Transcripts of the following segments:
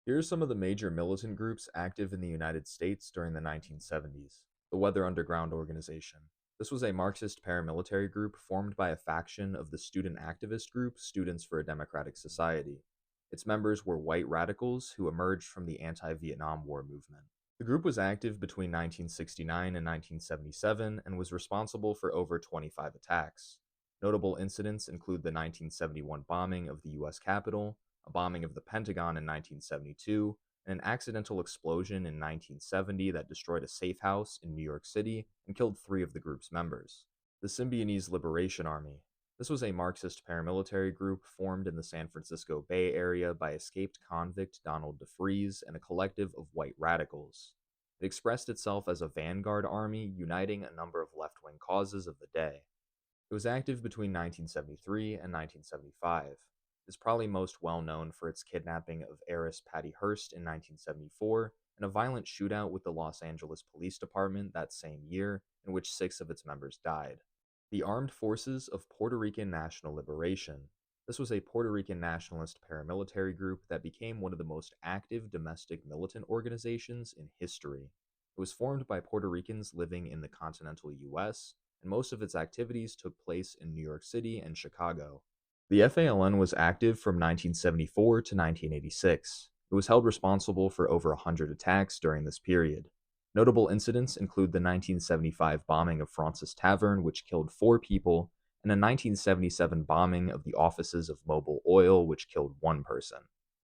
Here are some of the major militant groups active in the United States during the 1970s. The Weather Underground Organization. This was a Marxist paramilitary group formed by a faction of the student activist group Students for a Democratic Society. Its members were white radicals who emerged from the anti-Vietnam War movement. The group was active between 1969 and 1977 and was responsible for over 25 attacks. Notable incidents include the 1971 bombing of the US Capitol, a bombing of the Pentagon in 1972, and an accidental explosion in 1970 that destroyed a safe house in New York City and killed three of the group's members. The Symbionese Liberation Army. This was a Marxist paramilitary group formed in the San Francisco Bay Area by escaped convict Donald DeFreeze and a collective of white radicals. It expressed itself as a vanguard army uniting a number of left wing causes of the day. It was active between 1973 and 1975. It is probably most well known for its kidnapping of heiress Patty Hearst in 1974 and a violent shootout with the Los Angeles Police Department that same year, in which six of its members died. The Armed Forces of Puerto Rican National Liberation. This was a Puerto Rican nationalist paramilitary group that became one of the most active domestic militant organizations in history. It was formed by Puerto Ricans living in the continental US, and most of its activities took place in New York City and Chicago. The FALN was active from 1974 to 1986. It was held responsible for over 100 attacks during this period. Notable incidents include the 1975 bombing of Francis Tavern, which killed four people, and a 1977 bombing of the offices of Mobil Oil, which killed one person.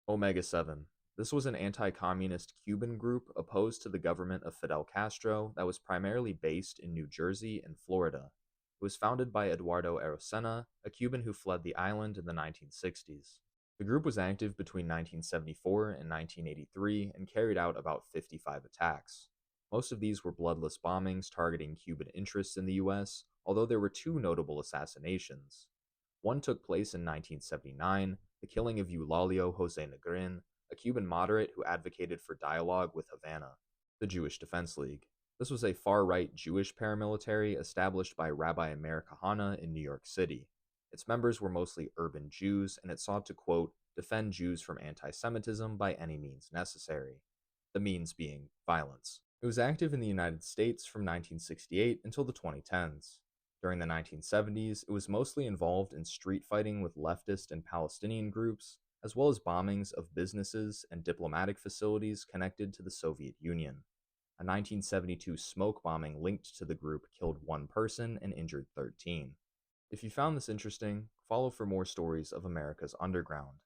Omega 7. This was an anti communist Cuban group opposed to the government of Fidel Castro that was primarily based in New Jersey and Florida. It was founded by Eduardo Arocena, a Cuban who fled the island in the 1960s. The group was active between 1974 and 1983 and carried out about 55 attacks. Most of these were bloodless bombings targeting Cuban interests in the US, although there were two notable assassinations. One took place in 1979, the killing of Eulalio Jose Negrin, a Cuban moderate who advocated for dialogue with Havana. The Jewish Defense League. This was a far-right Jewish paramilitary established by Rabbi Meir Kahane in New York City. Its members were mostly urban Jews, and it sought to, quote, defend Jews from anti-Semitism by any means necessary, the means being violence. It was active in the United States from 1968 until the 2010s. During the 1970s, it was mostly involved in street fighting with leftist and Palestinian groups, as well as bombings of businesses and diplomatic facilities connected to the Soviet Union. A 1972 smoke bombing linked to the group killed one person and injured 13. If you found this interesting, follow for more stories of America's underground.